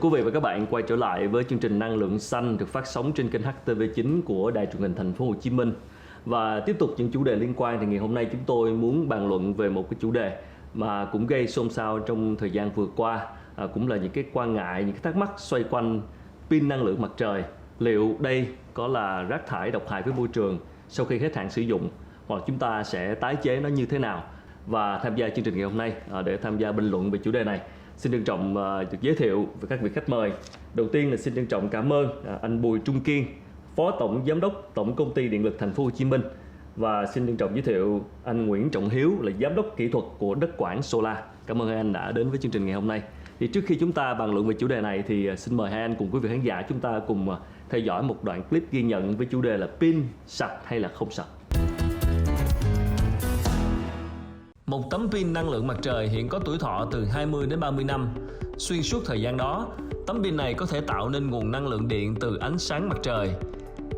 quý vị và các bạn quay trở lại với chương trình Năng lượng xanh được phát sóng trên kênh HTV9 của Đài truyền hình Thành phố Hồ Chí Minh. Và tiếp tục những chủ đề liên quan thì ngày hôm nay chúng tôi muốn bàn luận về một cái chủ đề mà cũng gây xôn xao trong thời gian vừa qua, cũng là những cái quan ngại, những cái thắc mắc xoay quanh pin năng lượng mặt trời. Liệu đây có là rác thải độc hại với môi trường sau khi hết hạn sử dụng, hoặc chúng ta sẽ tái chế nó như thế nào? Và tham gia chương trình ngày hôm nay để tham gia bình luận về chủ đề này, xin trân trọng được giới thiệu với các vị khách mời. Đầu tiên là xin trân trọng cảm ơn anh Bùi Trung Kiên, Phó Tổng Giám đốc Tổng Công ty Điện lực Thành phố Hồ Chí Minh, và xin trân trọng giới thiệu anh Nguyễn Trọng Hiếu là Giám đốc Kỹ thuật của Đất Quảng Solar. Cảm ơn hai anh đã đến với chương trình ngày hôm nay. Thì trước khi chúng ta bàn luận về chủ đề này thì xin mời hai anh cùng quý vị khán giả chúng ta cùng theo dõi một đoạn clip ghi nhận với chủ đề là pin sạch hay là không sạch. Một tấm pin năng lượng mặt trời hiện có tuổi thọ từ 20 đến 30 năm. Xuyên suốt thời gian đó, tấm pin này có thể tạo nên nguồn năng lượng điện từ ánh sáng mặt trời.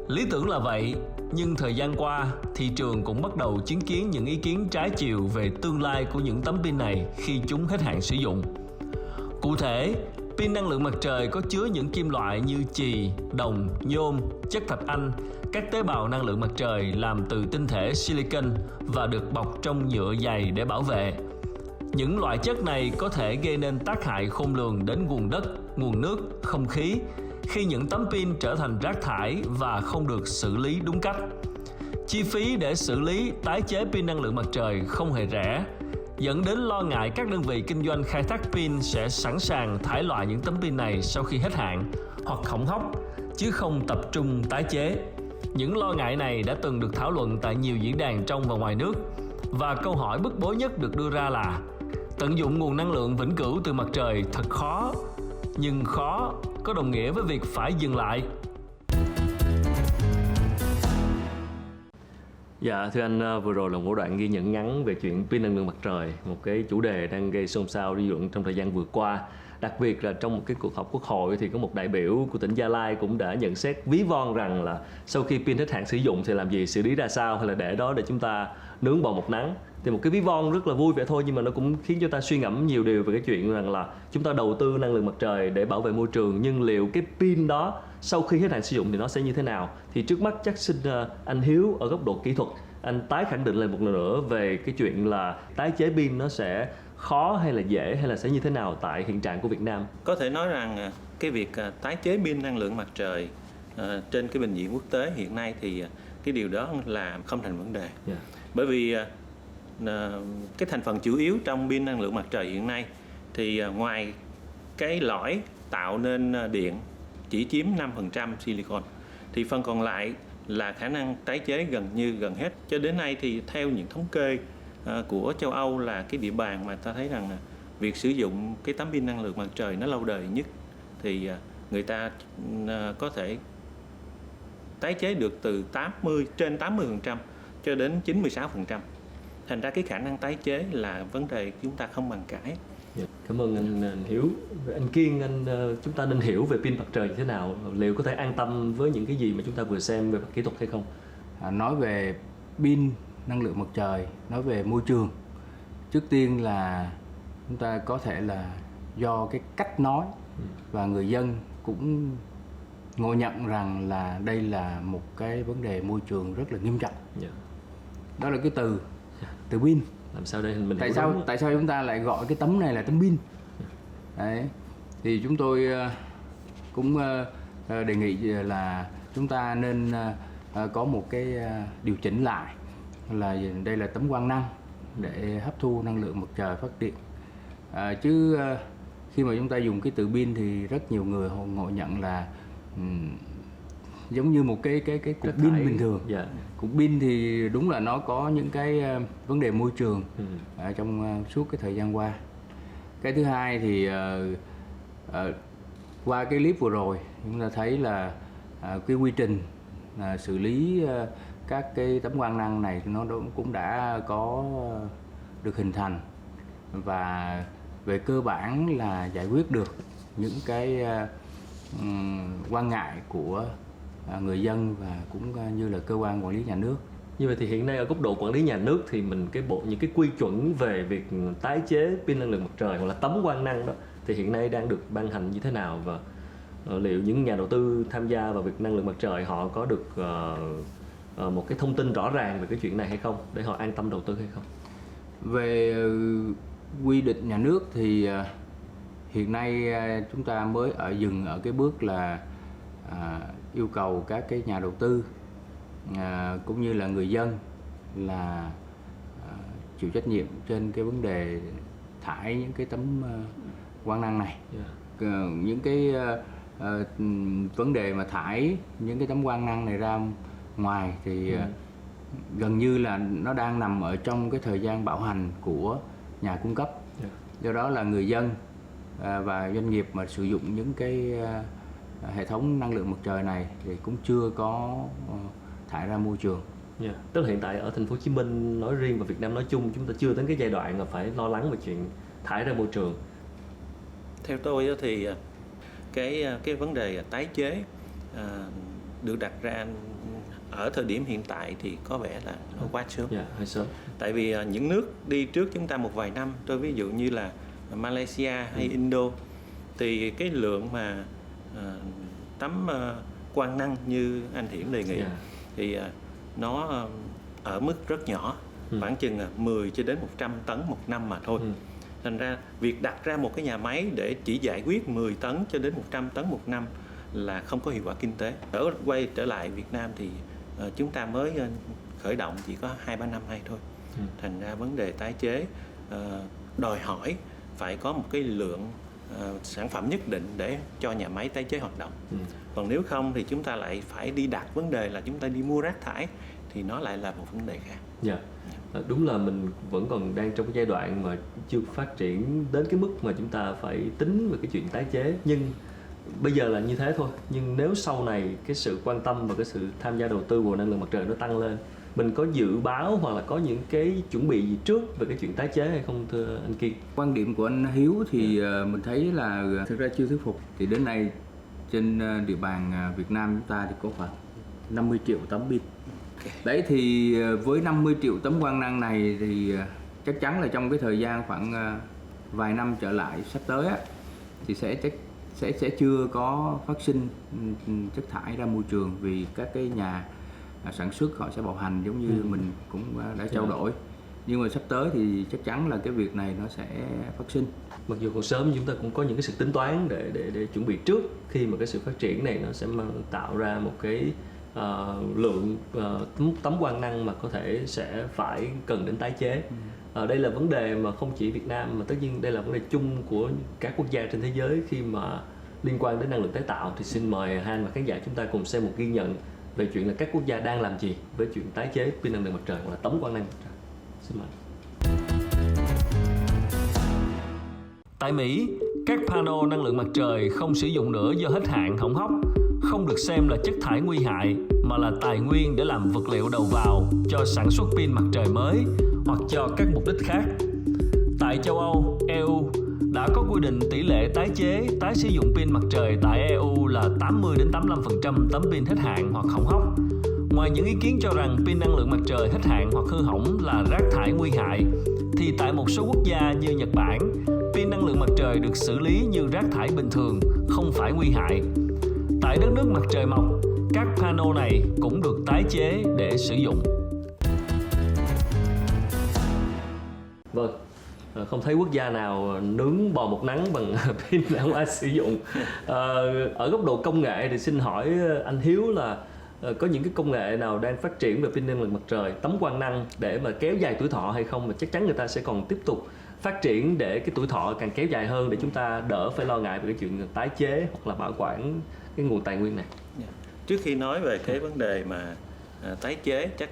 Lý tưởng là vậy, nhưng thời gian qua, thị trường cũng bắt đầu chứng kiến những ý kiến trái chiều về tương lai của những tấm pin này khi chúng hết hạn sử dụng. Cụ thể, pin năng lượng mặt trời có chứa những kim loại như chì, đồng, nhôm, chất thạch anh, các tế bào năng lượng mặt trời làm từ tinh thể silicon và được bọc trong nhựa dày để bảo vệ. Những loại chất này có thể gây nên tác hại khôn lường đến nguồn đất, nguồn nước, không khí khi những tấm pin trở thành rác thải và không được xử lý đúng cách. Chi phí để xử lý, tái chế pin năng lượng mặt trời không hề rẻ, dẫn đến lo ngại các đơn vị kinh doanh khai thác pin sẽ sẵn sàng thải loại những tấm pin này sau khi hết hạn hoặc hỏng hóc, chứ không tập trung tái chế. Những lo ngại này đã từng được thảo luận tại nhiều diễn đàn trong và ngoài nước, và câu hỏi bức bối nhất được đưa ra là tận dụng nguồn năng lượng vĩnh cửu từ mặt trời thật khó, nhưng khó có đồng nghĩa với việc phải dừng lại. Dạ, thưa anh, vừa rồi là một đoạn ghi nhận ngắn về chuyện pin năng lượng mặt trời, một cái chủ đề đang gây xôn xao dư luận trong thời gian vừa qua. Đặc biệt là trong một cái cuộc họp Quốc hội thì có một đại biểu của tỉnh Gia Lai cũng đã nhận xét ví von rằng là sau khi pin hết hạn sử dụng thì làm gì, xử lý ra sao, hay là để đó để chúng ta nướng bò một nắng. Thì một cái ví von rất là vui vậy thôi, nhưng mà nó cũng khiến cho ta suy ngẫm nhiều điều về cái chuyện rằng là chúng ta đầu tư năng lượng mặt trời để bảo vệ môi trường, nhưng liệu cái pin đó sau khi hết hạn sử dụng thì nó sẽ như thế nào? Thì trước mắt chắc xin anh Hiếu ở góc độ kỹ thuật, anh tái khẳng định lại một lần nữa về cái chuyện là tái chế pin nó sẽ khó hay là dễ, hay là sẽ như thế nào tại hiện trạng của Việt Nam? Có thể nói rằng cái việc tái chế pin năng lượng mặt trời trên cái bệnh viện quốc tế hiện nay thì cái điều đó là không thành vấn đề. Bởi vì cái thành phần chủ yếu trong pin năng lượng mặt trời hiện nay thì ngoài cái lõi tạo nên điện chỉ chiếm 5% silicon, thì phần còn lại là khả năng tái chế gần hết. Cho đến nay thì theo những thống kê của châu Âu là cái địa bàn mà ta thấy rằng việc sử dụng cái tấm pin năng lượng mặt trời nó lâu đời nhất, thì người ta có thể tái chế được từ trên 80% cho đến 96%. Thành ra cái khả năng tái chế là vấn đề chúng ta không bàn cãi. Cảm ơn anh Hiếu. Anh Kiên, chúng ta nên hiểu về pin mặt trời như thế nào? Liệu có thể an tâm với những cái gì mà chúng ta vừa xem về mặt kỹ thuật hay không? Nói về pin năng lượng mặt trời, nói về môi trường, trước tiên là chúng ta có thể là do cái cách nói và người dân cũng ngộ nhận rằng là đây là một cái vấn đề môi trường rất là nghiêm trọng. Đó là cái từ pin. Làm sao đây mình tại sao chúng ta lại gọi cái tấm này là tấm pin? Đấy, thì chúng tôi cũng đề nghị là chúng ta nên có một cái điều chỉnh lại, là đây là tấm quang năng để hấp thu năng lượng mặt trời phát điện. Chứ khi mà chúng ta dùng cái từ pin thì rất nhiều người họ ngộ nhận là giống như một cái cục pin bình thường. Cục pin thì đúng là nó có những cái vấn đề môi trường trong suốt cái thời gian qua. Cái thứ hai thì qua cái clip vừa rồi chúng ta thấy là cái quy trình xử lý các cái tấm quang năng này nó cũng đã có được hình thành, và về cơ bản là giải quyết được những cái quan ngại của người dân và cũng như là cơ quan quản lý nhà nước. Như vậy thì hiện nay ở góc độ quản lý nhà nước thì những cái quy chuẩn về việc tái chế pin năng lượng mặt trời hoặc là tấm quang năng đó thì hiện nay đang được ban hành như thế nào, và liệu những nhà đầu tư tham gia vào việc năng lượng mặt trời họ có được một cái thông tin rõ ràng về cái chuyện này hay không, để họ an tâm đầu tư hay không? Về quy định nhà nước thì hiện nay chúng ta mới dừng ở cái bước là yêu cầu các cái nhà đầu tư cũng như là người dân là chịu trách nhiệm trên cái vấn đề thải những cái tấm quang năng này. Những cái vấn đề mà thải những cái tấm quang năng này ra ngoài thì gần như là nó đang nằm ở trong cái thời gian bảo hành của nhà cung cấp. Do đó là người dân và doanh nghiệp mà sử dụng những cái hệ thống năng lượng mặt trời này thì cũng chưa có thải ra môi trường. Tức là hiện tại ở thành phố Hồ Chí Minh nói riêng và Việt Nam nói chung, chúng ta chưa đến cái giai đoạn mà phải lo lắng về chuyện thải ra môi trường. Theo tôi thì cái vấn đề tái chế được đặt ra ở thời điểm hiện tại thì có vẻ là nó quá sớm. Hơi sớm. Tại vì những nước đi trước chúng ta một vài năm, tôi ví dụ như là Malaysia hay Indo, thì cái lượng mà tấm quang năng như anh Hiển đề nghị thì nó ở mức rất nhỏ, khoảng chừng 10 cho đến 100 tấn một năm mà thôi. Thành ra việc đặt ra một cái nhà máy để chỉ giải quyết 10 tấn cho đến 100 tấn một năm là không có hiệu quả kinh tế. Quay trở lại Việt Nam thì chúng ta mới khởi động chỉ có 2-3 năm nay thôi. Thành ra vấn đề tái chế đòi hỏi phải có một cái lượng sản phẩm nhất định để cho nhà máy tái chế hoạt động. Còn nếu không thì chúng ta lại phải đi đặt vấn đề là chúng ta đi mua rác thải, thì nó lại là một vấn đề khác. Đúng là mình vẫn còn đang trong cái giai đoạn mà chưa phát triển đến cái mức mà chúng ta phải tính về cái chuyện tái chế, nhưng bây giờ là như thế thôi. Nhưng nếu sau này cái sự quan tâm và cái sự tham gia đầu tư vào năng lượng mặt trời nó tăng lên, mình có dự báo hoặc là có những cái chuẩn bị gì trước về cái chuyện tái chế hay không, thưa anh Kiên? Quan điểm của anh Hiếu thì mình thấy là thực ra chưa thuyết phục. Thì đến nay trên địa bàn Việt Nam chúng ta thì có khoảng 50 triệu tấm pin. Đấy thì với 50 triệu tấm quang năng này thì chắc chắn là trong cái thời gian khoảng vài năm trở lại sắp tới á, thì sẽ chưa có phát sinh chất thải ra môi trường, vì các cái nhà sản xuất họ sẽ bảo hành giống như mình cũng đã trao đổi. Nhưng mà sắp tới thì chắc chắn là cái việc này nó sẽ phát sinh. Mặc dù còn sớm, chúng ta cũng có những cái sự tính toán để chuẩn bị trước khi mà cái sự phát triển này nó sẽ tạo ra một cái lượng tấm quang năng mà có thể sẽ phải cần đến tái chế. Đây là vấn đề mà không chỉ Việt Nam mà tất nhiên đây là vấn đề chung của các quốc gia trên thế giới khi mà liên quan đến năng lượng tái tạo. Thì xin mời Han và khán giả chúng ta cùng xem một ghi nhận về chuyện là các quốc gia đang làm gì với chuyện tái chế pin năng lượng mặt trời hoặc là tấm quang năng mặt trời. Xin mời. Tại Mỹ, các panel năng lượng mặt trời không sử dụng nữa do hết hạn hỏng hóc, không được xem là chất thải nguy hại mà là tài nguyên để làm vật liệu đầu vào cho sản xuất pin mặt trời mới hoặc cho các mục đích khác. Tại châu Âu, EU đã có quy định tỷ lệ tái chế, tái sử dụng pin mặt trời tại EU là 80-85% tấm pin hết hạn hoặc hỏng hóc. Ngoài những ý kiến cho rằng pin năng lượng mặt trời hết hạn hoặc hư hỏng là rác thải nguy hại, thì tại một số quốc gia như Nhật Bản, pin năng lượng mặt trời được xử lý như rác thải bình thường, không phải nguy hại. Tại đất nước mặt trời mọc, các panel này cũng được tái chế để sử dụng. Vâng, không thấy quốc gia nào nướng bò một nắng bằng pin không ai sử dụng. Ở góc độ công nghệ thì xin hỏi anh Hiếu là có những cái công nghệ nào đang phát triển về pin năng lượng mặt trời, tấm quang năng để mà kéo dài tuổi thọ hay không? Mà chắc chắn người ta sẽ còn tiếp tục phát triển để cái tuổi thọ càng kéo dài hơn, để chúng ta đỡ phải lo ngại về cái chuyện tái chế hoặc là bảo quản cái nguồn tài nguyên này. Trước khi nói về cái vấn đề mà tái chế, chắc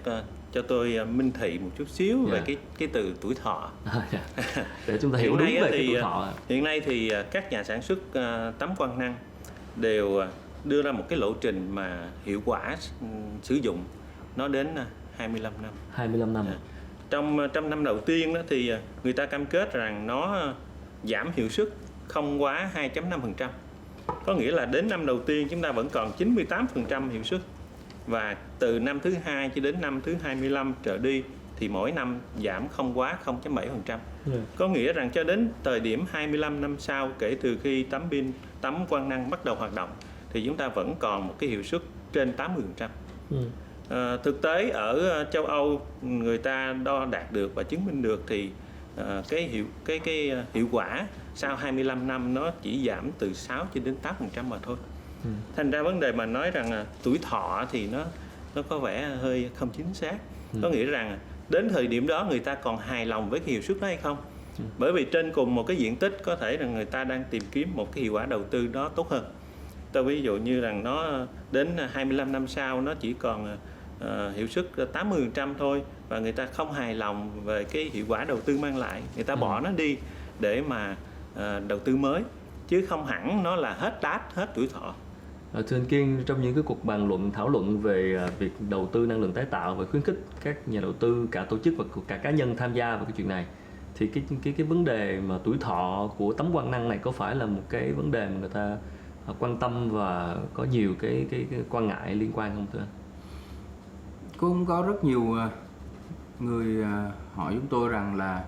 cho tôi minh thị một chút xíu về cái từ tuổi thọ. Để chúng ta hiểu đúng về cái tuổi thọ. Hiện nay thì các nhà sản xuất tấm quang năng đều đưa ra một cái lộ trình mà hiệu quả sử dụng nó đến 25 năm. 25 năm. Trong năm đầu tiên đó thì người ta cam kết rằng nó giảm hiệu suất không quá 2.5%. Có nghĩa là đến năm đầu tiên chúng ta vẫn còn 98% hiệu suất, và từ năm thứ 2 cho đến năm thứ 25 trở đi thì mỗi năm giảm không quá 0,7%. Có nghĩa rằng cho đến thời điểm 25 năm sau kể từ khi tấm quang năng bắt đầu hoạt động thì chúng ta vẫn còn một cái hiệu suất trên 80%. Thực tế ở châu Âu người ta đo đạt được và chứng minh được thì cái hiệu quả sau 25 năm nó chỉ giảm từ 6 cho đến 8% mà thôi. Thành ra vấn đề mà nói rằng tuổi thọ thì nó có vẻ hơi không chính xác. Có nghĩa rằng đến thời điểm đó người ta còn hài lòng với cái hiệu suất đó hay không? Bởi vì trên cùng một cái diện tích có thể là người ta đang tìm kiếm một cái hiệu quả đầu tư đó tốt hơn. Tôi ví dụ như rằng nó đến 25 năm sau nó chỉ còn hiệu suất 80% thôi, và người ta không hài lòng về cái hiệu quả đầu tư mang lại, người ta bỏ nó đi để mà đầu tư mới, chứ không hẳn nó là hết đát, hết tuổi thọ. Thưa anh Kiên, trong những cái cuộc bàn luận thảo luận về việc đầu tư năng lượng tái tạo và khuyến khích các nhà đầu tư, cả tổ chức và cả cá nhân tham gia vào cái chuyện này, thì cái vấn đề mà tuổi thọ của tấm quang năng này có phải là một cái vấn đề mà người ta quan tâm và có nhiều cái quan ngại liên quan không thưa anh? Cũng có rất nhiều người hỏi chúng tôi rằng là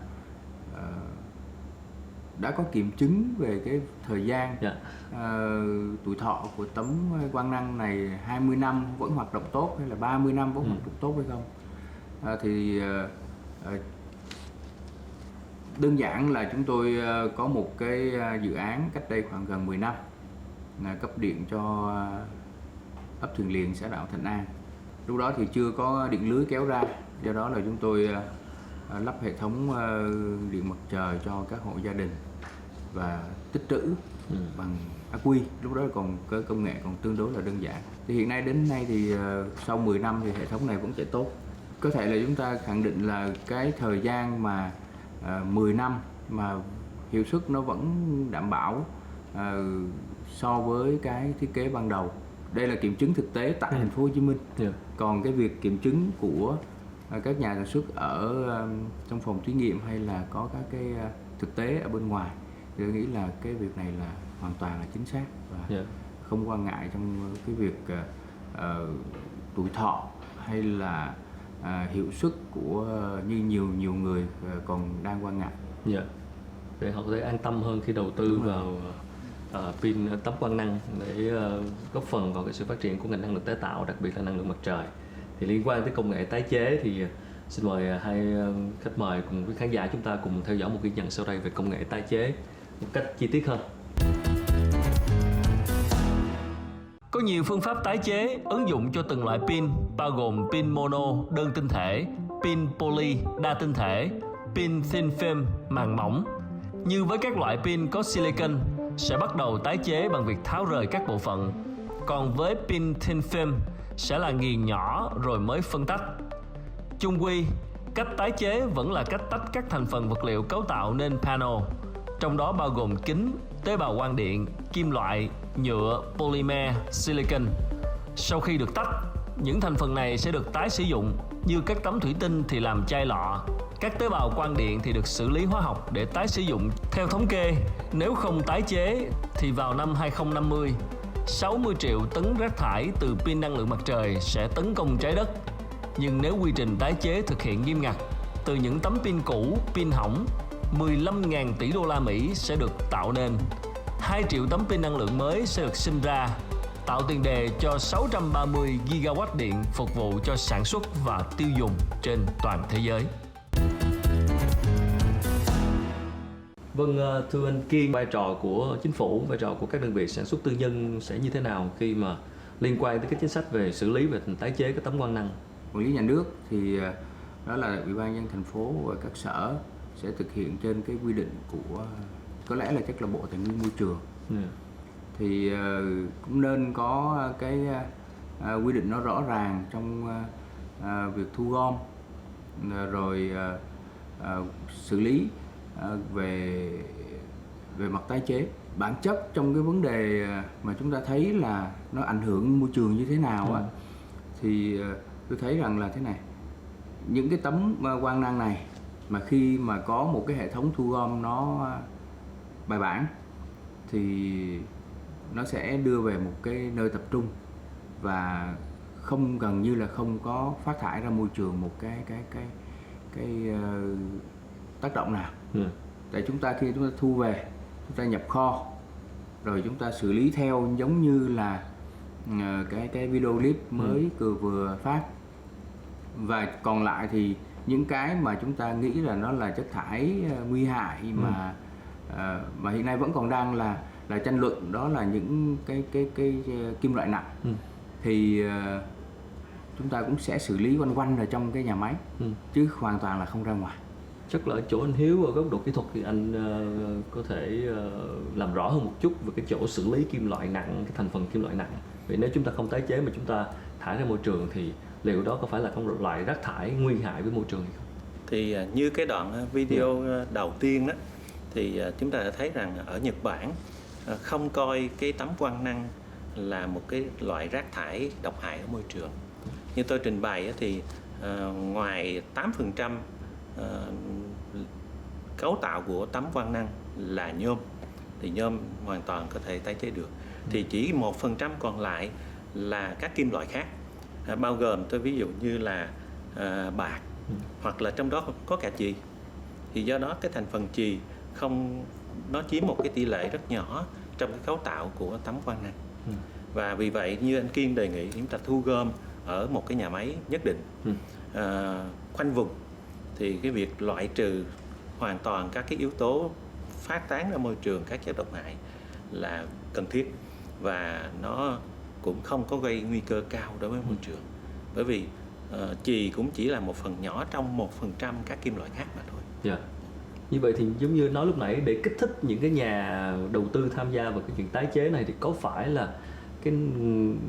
đã có kiểm chứng về cái thời gian tuổi thọ của tấm quang năng này 20 năm vẫn hoạt động tốt hay là 30 năm vẫn hoạt động tốt hay không. Đơn giản là chúng tôi có một cái dự án cách đây khoảng gần 10 năm cấp điện cho ấp Thuyền Liền, xã Đảo Thạnh An. Lúc đó thì chưa có điện lưới kéo ra, do đó là chúng tôi lắp hệ thống điện mặt trời cho các hộ gia đình và tích trữ bằng ắc quy. Lúc đó còn cái công nghệ còn tương đối là đơn giản. Thì hiện nay đến nay thì sau 10 năm thì hệ thống này vẫn chạy tốt. Có thể là chúng ta khẳng định là cái thời gian mà 10 năm mà hiệu suất nó vẫn đảm bảo so với cái thiết kế ban đầu. Đây là kiểm chứng thực tế tại thành phố Hồ Chí Minh. Còn cái việc kiểm chứng của các nhà sản xuất ở trong phòng thí nghiệm hay là có các cái thực tế ở bên ngoài, tôi nghĩ là cái việc này là hoàn toàn là chính xác và không quan ngại trong cái việc tuổi thọ hay là hiệu suất của như nhiều người còn đang quan ngại. Để họ có thể an tâm hơn khi đầu tư vào pin tấm quang năng để góp phần vào cái sự phát triển của ngành năng lượng tái tạo, đặc biệt là năng lượng mặt trời. Thì liên quan tới công nghệ tái chế thì xin mời hai khách mời cùng với khán giả chúng ta cùng theo dõi một ghi nhận sau đây về công nghệ tái chế một cách chi tiết hơn. Có nhiều phương pháp tái chế ứng dụng cho từng loại pin, bao gồm pin mono đơn tinh thể, pin poly đa tinh thể, pin thin film màng mỏng. Như với các loại pin có silicon sẽ bắt đầu tái chế bằng việc tháo rời các bộ phận, còn với pin thin film sẽ là nghiền nhỏ rồi mới phân tách. Chung quy, cách tái chế vẫn là cách tách các thành phần vật liệu cấu tạo nên panel, trong đó bao gồm kính, tế bào quang điện, kim loại, nhựa, polymer, silicon. Sau khi được tách, những thành phần này sẽ được tái sử dụng, như các tấm thủy tinh thì làm chai lọ, các tế bào quang điện thì được xử lý hóa học để tái sử dụng. Theo thống kê, nếu không tái chế thì vào năm 2050, 60 triệu tấn rác thải từ pin năng lượng mặt trời sẽ tấn công trái đất. Nhưng nếu quy trình tái chế thực hiện nghiêm ngặt, từ những tấm pin cũ, pin hỏng, 15.000 tỷ đô la Mỹ sẽ được tạo nên. 2 triệu tấm pin năng lượng mới sẽ được sinh ra, tạo tiền đề cho 630 gigawatt điện phục vụ cho sản xuất và tiêu dùng trên toàn thế giới. Vâng, thưa anh Kiên, vai trò của chính phủ, vai trò của các đơn vị sản xuất tư nhân sẽ như thế nào khi mà liên quan tới các chính sách về xử lý và tái chế cái tấm quang năng? Quản lý nhà nước thì đó là Ủy ban nhân dân thành phố và các sở sẽ thực hiện trên cái quy định của, có lẽ là chắc là Bộ Tài nguyên Môi trường. Thì cũng nên có cái quy định nó rõ ràng trong việc thu gom rồi xử lý về mặt tái chế. Bản chất trong cái vấn đề mà chúng ta thấy là nó ảnh hưởng môi trường như thế nào thì tôi thấy rằng là thế này, những cái tấm quang năng này mà khi mà có một cái hệ thống thu gom nó bài bản thì nó sẽ đưa về một cái nơi tập trung và gần như là không có phát thải ra môi trường một cái tác động nào. Tại khi chúng ta thu về, chúng ta nhập kho rồi chúng ta xử lý theo giống như là cái video clip mới vừa phát, và còn lại thì những cái mà chúng ta nghĩ là nó là chất thải nguy hại mà hiện nay vẫn còn đang là tranh luận, đó là những cái kim loại nặng, thì chúng ta cũng sẽ xử lý quanh ở trong cái nhà máy, chứ hoàn toàn là không ra ngoài. Chắc là ở chỗ anh Hiếu ở góc độ kỹ thuật thì anh có thể làm rõ hơn một chút về cái chỗ xử lý kim loại nặng, cái thành phần kim loại nặng. Vì nếu chúng ta không tái chế mà chúng ta thải ra môi trường thì liệu đó có phải là một loại rác thải nguy hại với môi trường hay không? Thì như cái đoạn video đầu tiên đó, thì chúng ta đã thấy rằng ở Nhật Bản không coi cái tấm quang năng là một cái loại rác thải độc hại ở môi trường. Như tôi trình bày thì ngoài 8% cấu tạo của tấm quang năng là nhôm, thì nhôm hoàn toàn có thể tái chế được, thì chỉ 1% còn lại là các kim loại khác, bao gồm tôi ví dụ như là bạc, hoặc là trong đó có cả chì. Thì do đó cái thành phần chì nó chiếm một cái tỷ lệ rất nhỏ trong cái cấu tạo của tấm quang năng. Và vì vậy như anh Kiên đề nghị chúng ta thu gom ở một cái nhà máy nhất định, khoanh vùng, thì cái việc loại trừ hoàn toàn các cái yếu tố phát tán ra môi trường các chất độc hại là cần thiết, và nó cũng không có gây nguy cơ cao đối với môi trường, bởi vì chì cũng chỉ là một phần nhỏ trong 1% các kim loại khác mà thôi. Yeah. Như vậy thì giống như nói lúc nãy, để kích thích những cái nhà đầu tư tham gia vào cái chuyện tái chế này thì có phải là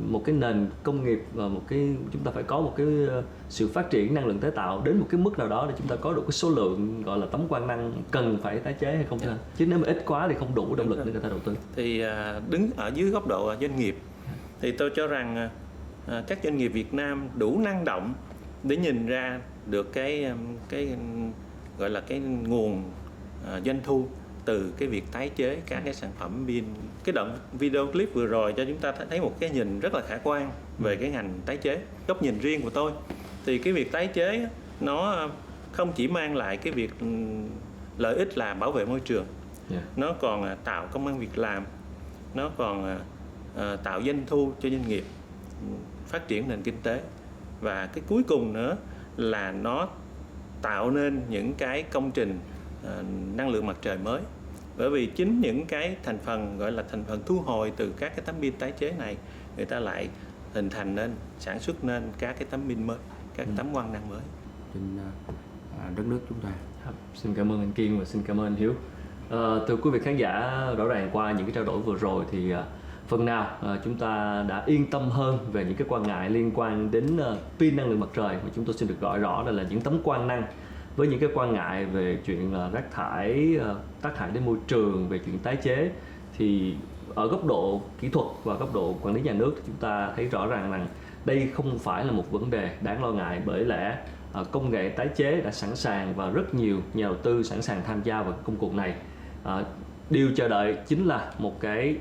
một cái nền công nghiệp và chúng ta phải có một cái sự phát triển năng lượng tái tạo đến một cái mức nào đó để chúng ta có được cái số lượng gọi là tấm quang năng cần phải tái chế hay không? Chứ nếu mà ít quá thì không đủ động lực để người ta đầu tư. Thì đứng ở dưới góc độ doanh nghiệp thì tôi cho rằng các doanh nghiệp Việt Nam đủ năng động để nhìn ra được cái gọi là cái nguồn doanh thu từ cái việc tái chế các cái sản phẩm pin. Cái đoạn video clip vừa rồi cho chúng ta thấy một cái nhìn rất là khả quan về cái ngành tái chế. Góc nhìn riêng của tôi thì cái việc tái chế nó không chỉ mang lại cái việc lợi ích là bảo vệ môi trường, nó còn tạo công ăn việc làm, nó còn tạo doanh thu cho doanh nghiệp, phát triển nền kinh tế, và cái cuối cùng nữa là nó tạo nên những cái công trình năng lượng mặt trời mới. Bởi vì chính những cái thành phần gọi là thành phần thu hồi từ các cái tấm pin tái chế này, người ta lại hình thành nên, sản xuất nên các cái tấm pin mới, các tấm quang năng mới trên đất nước chúng ta. Xin cảm ơn anh Kiên và xin cảm ơn anh Hiếu. Thưa quý vị khán giả, rõ ràng qua những cái trao đổi vừa rồi thì phần nào chúng ta đã yên tâm hơn về những cái quan ngại liên quan đến pin năng lượng mặt trời, mà chúng tôi xin được gọi rõ là những tấm quang năng, với những cái quan ngại về chuyện là rác thải tác hại đến môi trường, về chuyện tái chế. Thì ở góc độ kỹ thuật và góc độ quản lý nhà nước thì chúng ta thấy rõ ràng rằng đây không phải là một vấn đề đáng lo ngại, bởi lẽ công nghệ tái chế đã sẵn sàng và rất nhiều nhà đầu tư sẵn sàng tham gia vào công cuộc này. Điều chờ đợi chính là một cái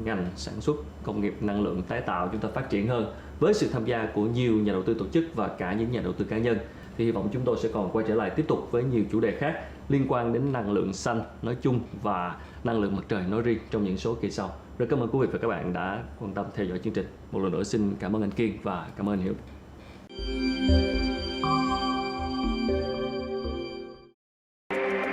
ngành sản xuất công nghiệp năng lượng tái tạo chúng ta phát triển hơn, với sự tham gia của nhiều nhà đầu tư tổ chức và cả những nhà đầu tư cá nhân. Thì hy vọng chúng tôi sẽ còn quay trở lại tiếp tục với nhiều chủ đề khác liên quan đến năng lượng xanh nói chung và năng lượng mặt trời nói riêng trong những số kỳ sau. Rất cảm ơn quý vị và các bạn đã quan tâm theo dõi chương trình. Một lần nữa xin cảm ơn anh Kiên và cảm ơn anh Hiếu.